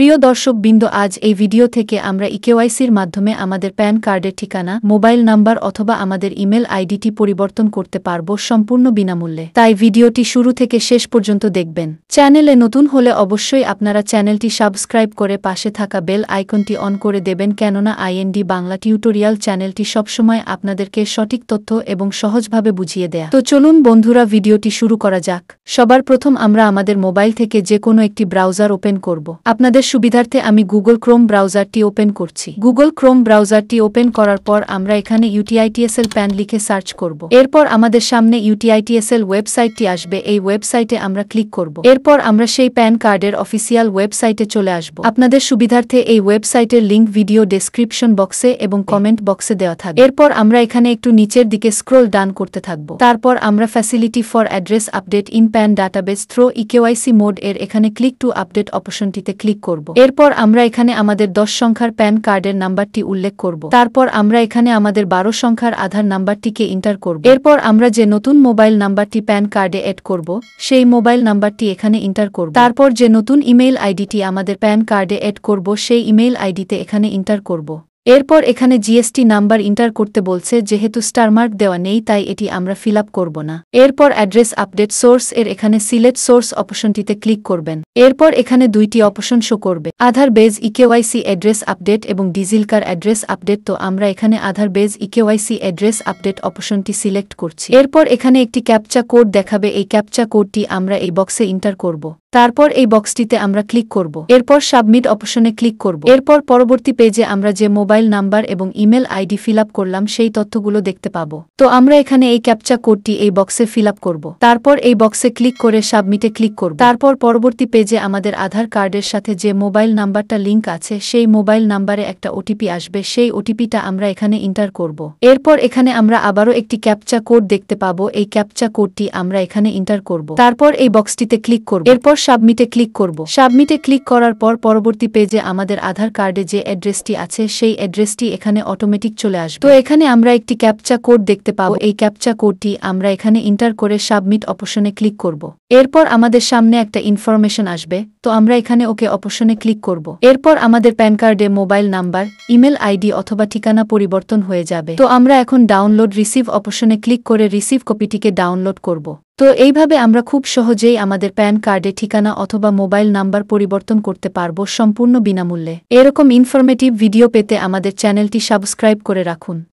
প্রিয় দর্শকবৃন্দ, আজ এই ভিডিও থেকে আমরা ইকেওয়াইসির মাধ্যমে আমাদের প্যান কার্ডের ঠিকানা, মোবাইল নাম্বার অথবা আমাদের ইমেল আইডিটি পরিবর্তন করতে পারব সম্পূর্ণ বিনামূল্যে। তাই ভিডিওটি শুরু থেকে শেষ পর্যন্ত দেখবেন। চ্যানেলে নতুন হলে অবশ্যই আপনারা চ্যানেলটি সাবস্ক্রাইব করে পাশে থাকা বেল আইকনটি অন করে দেবেন, কেননা আইএনডি বাংলা টিউটোরিয়াল চ্যানেলটি সবসময় আপনাদেরকে সঠিক তথ্য এবং সহজভাবে বুঝিয়ে দেয়া। তো চলুন বন্ধুরা, ভিডিওটি শুরু করা যাক। সবার প্রথম আমরা আমাদের মোবাইল থেকে যে কোনো একটি ব্রাউজার ওপেন করব। আপনাদের সুবিধার্থে আমি গুগল ক্রোম ব্রাউজারটি ওপেন করছি। গুগল ক্রোম ব্রাউজারটি ওপেন করার পর আমরা এখানে ইউটিআইটিএসএল প্যান লিখে সার্চ করব। এরপর আমাদের সামনে ইউটিআইটিএসএল ওয়েবসাইটটি আসবে। এই ওয়েবসাইটে আমরা ক্লিক করব। এরপর আমরা সেই প্যান কার্ডের অফিসিয়াল ওয়েবসাইটে চলে আসব। আপনাদের সুবিধার্থে এই ওয়েবসাইটের লিংক ভিডিও ডেসক্রিপশন বক্সে এবং কমেন্ট বক্সে দেওয়া থাকবে। এরপর আমরা এখানে একটু নিচের দিকে স্ক্রোল ডাউন করতে থাকব। তারপর আমরা facility for address update in PAN database through eKYC mode এর এখানে ক্লিক টু আপডেট অপশনটিতে ক্লিক করব। এরপর আমরা এখানে আমাদের 10 সংখ্যার প্যান কার্ডের নাম্বারটি উল্লেখ করব। তারপর আমরা এখানে আমাদের 12 সংখ্যার আধার নাম্বারটিকে এন্টার করব। এরপর আমরা যে নতুন মোবাইল নাম্বারটি প্যান কার্ডে এড করব, সেই মোবাইল নাম্বারটি এখানে এন্টার করব। তারপর যে নতুন ইমেইল আইডিটি আমাদের প্যান কার্ডে এড করব, সেই ইমেইল আইডিতে এখানে এন্টার করব। এরপর এখানে জিএসটি নাম্বার এন্টার করতে বলছে, যেহেতু স্টারমার্ক দেওয়া নেই তাই এটি আমরা ফিল আপ করব না। এরপর অ্যাড্রেস আপডেট সোর্স এর এখানে সিলেক্ট সোর্স অপশনটিতে ক্লিক করবেন। এরপর এখানে দুইটি অপশন শো করবে, আধার বেজ ইকেওয়াইসি অ্যাড্রেস আপডেট এবং ডিজিলকার অ্যাড্রেস আপডেট। তো আমরা এখানে আধার বেজ ইকেওয়াইসি অ্যাড্রেস আপডেট অপশনটি সিলেক্ট করছি। এরপর এখানে একটি ক্যাপচা কোড দেখাবে, এই ক্যাপচা কোডটি আমরা এই বক্সে এন্টার করব। তারপর এই বক্সটিতে আমরা ক্লিক করব। এরপর সাবমিট অপশনে ক্লিক করব। এরপর পরবর্তী পেজে আমরা যে মোবাইল নাম্বার এবং ইমেল আইডি ফিল আপ করলাম সেই তথ্যগুলো দেখতে পাবো। তো আমরা এখানে এই ক্যাপচা কোডটি এই বক্সে ফিল আপ করব। তারপর এই বক্সে ক্লিক করে সাবমিটে ক্লিক করব। তারপর পরবর্তী পেজে আমাদের আধার কার্ডের সাথে যে মোবাইল নাম্বারটা লিংক আছে সেই মোবাইল নাম্বারে একটা ওটিপি আসবে, সেই ওটিপিটা আমরা এখানে এন্টার করব। এরপর এখানে আমরা আবারও একটি ক্যাপচা কোড দেখতে পাবো, এই ক্যাপচা কোডটি আমরা এখানে এন্টার করব। তারপর এই বক্সটিতে ক্লিক করব। এরপর সাবমিটে ক্লিক করব। সাবমিটে ক্লিক করার পর পরবর্তী পেজে আমাদের আধার কার্ডে যে অ্যাড্রেসটি আছে সেই অ্যাড্রেসটি এখানে অটোমেটিক চলে আসবে। তো এখানে আমরা একটি ক্যাপচা কোড দেখতে পাবো, এই ক্যাপচা কোডটি আমরা এখানে এন্টার করে সাবমিট অপশনে ক্লিক করব। এরপর আমাদের সামনে একটা ইনফরমেশন আসবে, তো আমরা এখানে ওকে অপশনে ক্লিক করব। এরপর আমাদের প্যান কার্ডে মোবাইল নাম্বার, ইমেল আইডি অথবা ঠিকানা পরিবর্তন হয়ে যাবে। তো আমরা এখন ডাউনলোড রিসিভ অপশনে ক্লিক করে রিসিভ কপিটিকে ডাউনলোড করব। তো এইভাবে আমরা খুব সহজেই আমাদের প্যান কার্ডে ঠিকানা অথবা মোবাইল নাম্বার পরিবর্তন করতে পারবো সম্পূর্ণ বিনামূল্যে। এরকম ইনফরমেটিভ ভিডিও পেতে আমাদের চ্যানেলটি সাবস্ক্রাইব করে রাখুন।